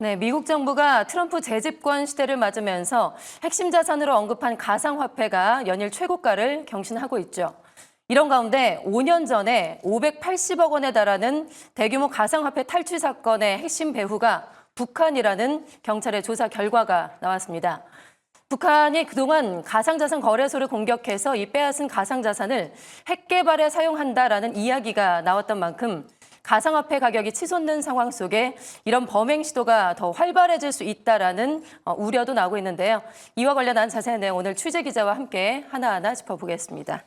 네, 미국 정부가 트럼프 재집권 시대를 맞으면서 핵심 자산으로 언급한 가상화폐가 연일 최고가를 경신하고 있죠. 이런 가운데 5년 전에 580억 원에 달하는 대규모 가상화폐 탈취 사건의 핵심 배후가 북한이라는 경찰의 조사 결과가 나왔습니다. 북한이 그동안 가상자산 거래소를 공격해서 이 빼앗은 가상자산을 핵 개발에 사용한다라는 이야기가 나왔던 만큼 가상화폐 가격이 치솟는 상황 속에 이런 범행 시도가 더 활발해질 수 있다라는 우려도 나오고 있는데요. 이와 관련한 자세한 내용 오늘 취재 기자와 함께 하나하나 짚어보겠습니다.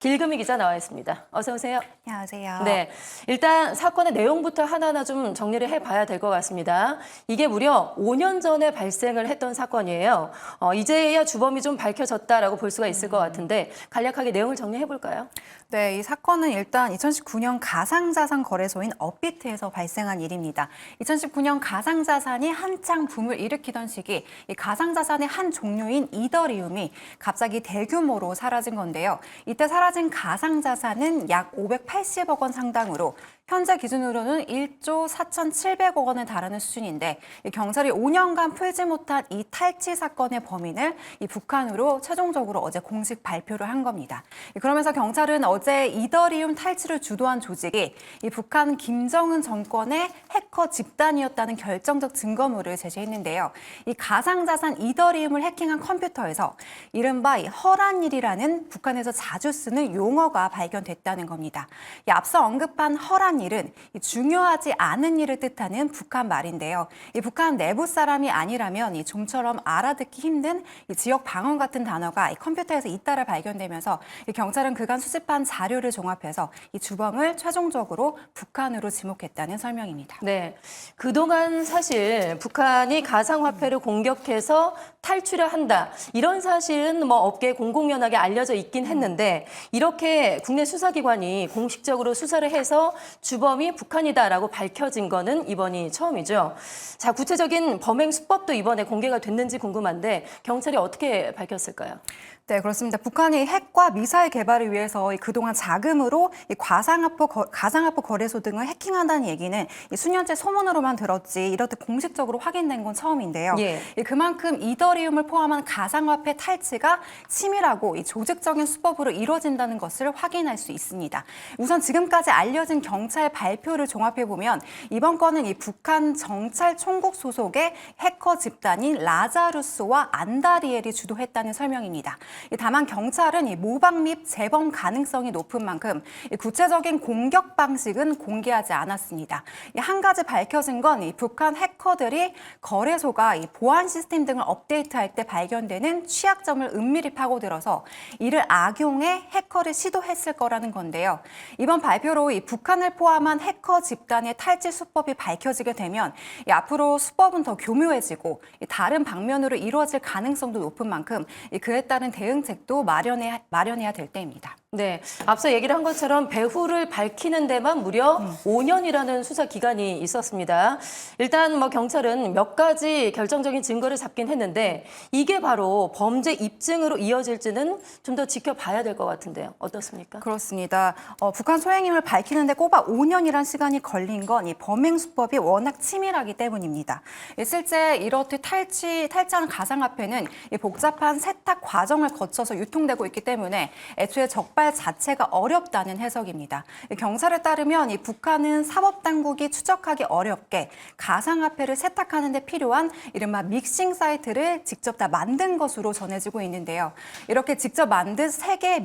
길금희 기자 나와 있습니다. 어서 오세요. 안녕하세요. 네, 일단 사건의 내용부터 하나하나 좀 정리를 해봐야 될 것 같습니다. 이게 무려 5년 전에 발생을 했던 사건이에요. 이제야 주범이 좀 밝혀졌다라고 볼 수가 있을 것 같은데 간략하게 내용을 정리해볼까요? 네, 이 사건은 일단 2019년 가상자산 거래소인 업비트에서 발생한 일입니다. 2019년 가상자산이 한창 붐을 일으키던 시기 이 가상자산의 한 종류인 이더리움이 갑자기 대규모로 사라진 건데요. 이때 사라진 가상자산은 약 580억 원 상당으로 현재 기준으로는 1조 4,700억 원에 달하는 수준인데 경찰이 5년간 풀지 못한 이 탈취 사건의 범인을 이 북한으로 최종적으로 어제 공식 발표를 한 겁니다. 그러면서 경찰은 어제 이더리움 탈취를 주도한 조직이 이 북한 김정은 정권의 해커 집단이었다는 결정적 증거물을 제시했는데요. 이 가상자산 이더리움을 해킹한 컴퓨터에서 이른바 이 허란일이라는 북한에서 자주 쓰는 용어가 발견됐다는 겁니다. 앞서 언급한 허란 일은 중요하지 않은 일을 뜻하는 북한 말인데요. 이 북한 내부 사람이 아니라면 이 좀처럼 알아듣기 힘든 이 지역 방언 같은 단어가 이 컴퓨터에서 잇따라 발견되면서 이 경찰은 그간 수집한 자료를 종합해서 이 주범을 최종적으로 북한으로 지목했다는 설명입니다. 네, 그동안 사실 북한이 가상화폐를 공격해서 탈취를 한다. 이런 사실은 뭐 업계 공공연하게 알려져 있긴 했는데 이렇게 국내 수사기관이 공식적으로 수사를 해서 주범이 북한이다라고 밝혀진 거는 이번이 처음이죠. 자, 구체적인 범행 수법도 이번에 공개가 됐는지 궁금한데 경찰이 어떻게 밝혔을까요? 네, 그렇습니다. 북한이 핵과 미사일 개발을 위해서 그동안 자금으로 가상화폐 거래소 등을 해킹한다는 얘기는 수년째 소문으로만 들었지 이렇듯 공식적으로 확인된 건 처음인데요. 예. 그만큼 이더리움을 포함한 가상화폐 탈취가 치밀하고 조직적인 수법으로 이루어진다는 것을 확인할 수 있습니다. 우선 지금까지 알려진 경찰 발표를 종합해보면 이번 건은 이 북한 정찰 총국 소속의 해커 집단인 라자루스와 안다리엘이 주도했다는 설명입니다. 다만 경찰은 이 모방 및 재범 가능성이 높은 만큼 구체적인 공격 방식은 공개하지 않았습니다. 한 가지 밝혀진 건 이 북한 해커들이 거래소가 이 보안 시스템 등을 업데이트할 때 발견되는 취약점을 은밀히 파고들어서 이를 악용해 해커를 시도했을 거라는 건데요. 이번 발표로 이 북한을 포함한 해커 집단의 탈취 수법이 밝혀지게 되면 앞으로 수법은 더 교묘해지고 다른 방면으로 이루어질 가능성도 높은 만큼 그에 따른 대응책도 마련해야 될 때입니다. 네, 앞서 얘기를 한 것처럼 배후를 밝히는 데만 무려 5년이라는 수사 기간이 있었습니다. 일단 뭐 경찰은 몇 가지 결정적인 증거를 잡긴 했는데 이게 바로 범죄 입증으로 이어질지는 좀 더 지켜봐야 될 것 같은데요. 어떻습니까? 그렇습니다. 북한 소행임을 밝히는데 꼬박 5년이란 시간이 걸린 건 이 범행 수법이 워낙 치밀하기 때문입니다. 실제 이렇듯 탈취한 가상화폐는 이 복잡한 세탁 과정을 거쳐서 유통되고 있기 때문에 애초에 적발 자체가 어렵다는 해석입니다. 경찰에 따르면 이 북한은 사법당국이 추적하기 어렵게 가상화폐를 세탁하는 데 필요한 이른바 믹싱 사이트를 직접 다 만든 것으로 전해지고 있는데요. 이렇게 직접 만든 3개의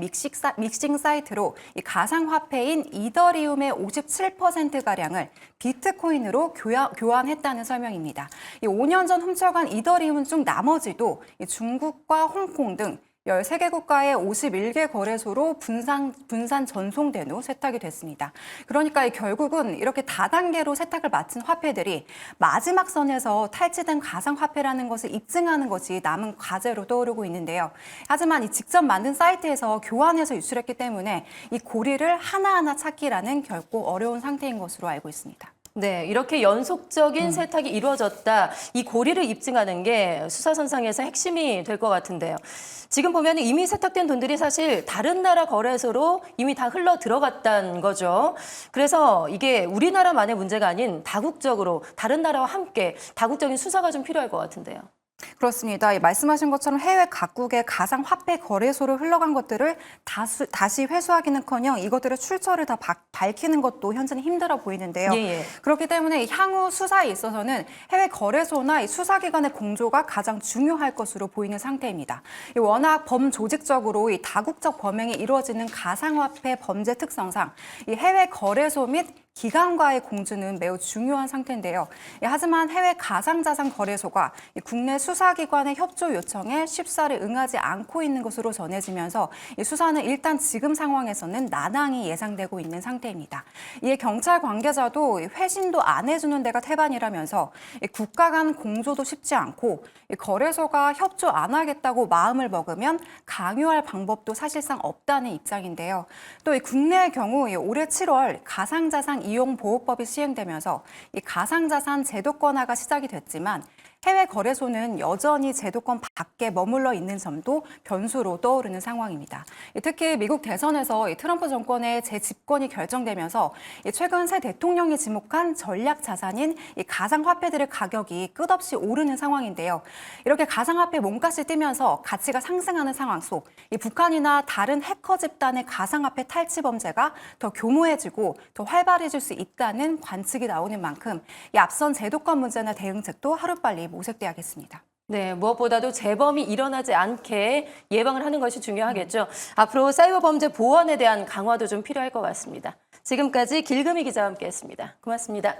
믹싱 사이트로 이 가상화폐인 이더리움의 57%가량을 비트코인으로 교환했다는 설명입니다. 이 5년 전 훔쳐간 이더리움 중 나머지도 중국과 홍콩 등 13개 국가의 51개 거래소로 분산 전송된 후 세탁이 됐습니다. 그러니까 결국은 이렇게 다단계로 세탁을 마친 화폐들이 마지막 선에서 탈취된 가상화폐라는 것을 입증하는 것이 남은 과제로 떠오르고 있는데요. 하지만 이 직접 만든 사이트에서 교환해서 유출했기 때문에 이 고리를 하나하나 찾기라는 결코 어려운 상태인 것으로 알고 있습니다. 네, 이렇게 연속적인 세탁이 이루어졌다. 이 고리를 입증하는 게 수사선상에서 핵심이 될 것 같은데요. 지금 보면 이미 세탁된 돈들이 사실 다른 나라 거래소로 이미 다 흘러 들어갔다는 거죠. 그래서 이게 우리나라만의 문제가 아닌 다국적으로 다른 나라와 함께 다국적인 수사가 좀 필요할 것 같은데요. 그렇습니다. 말씀하신 것처럼 해외 각국의 가상화폐 거래소로 흘러간 것들을 다시 회수하기는커녕 이것들의 출처를 다 밝히는 것도 현재는 힘들어 보이는데요. 예. 그렇기 때문에 향후 수사에 있어서는 해외 거래소나 이 수사기관의 공조가 가장 중요할 것으로 보이는 상태입니다. 워낙 범조직적으로 이 다국적 범행이 이루어지는 가상화폐 범죄 특성상 이 해외 거래소 및 기관과의 공조는 매우 중요한 상태인데요. 하지만 해외 가상자산 거래소가 국내 수사기관의 협조 요청에 쉽사리 응하지 않고 있는 것으로 전해지면서 수사는 일단 지금 상황에서는 난항이 예상되고 있는 상태입니다. 이에 경찰 관계자도 회신도 안 해주는 데가 태반이라면서 국가 간 공조도 쉽지 않고 거래소가 협조 안 하겠다고 마음을 먹으면 강요할 방법도 사실상 없다는 입장인데요. 또 국내의 경우 올해 7월 가상자산 이용 보호법이 시행되면서 이 가상자산 제도권화가 시작이 됐지만 해외 거래소는 여전히 제도권 밖에 머물러 있는 점도 변수로 떠오르는 상황입니다. 특히 미국 대선에서 트럼프 정권의 재집권이 결정되면서 최근 새 대통령이 지목한 전략 자산인 가상화폐들의 가격이 끝없이 오르는 상황인데요. 이렇게 가상화폐 몸값이 뛰면서 가치가 상승하는 상황 속 북한이나 다른 해커 집단의 가상화폐 탈취 범죄가 더 교모해지고 더 활발해질 수 있다는 관측이 나오는 만큼 앞선 제도권 문제나 대응책도 하루빨리 모색돼야겠습니다. 네, 무엇보다도 재범이 일어나지 않게 예방을 하는 것이 중요하겠죠. 앞으로 사이버 범죄 보안에 대한 강화도 좀 필요할 것 같습니다. 지금까지 길금희 기자와 함께했습니다. 고맙습니다.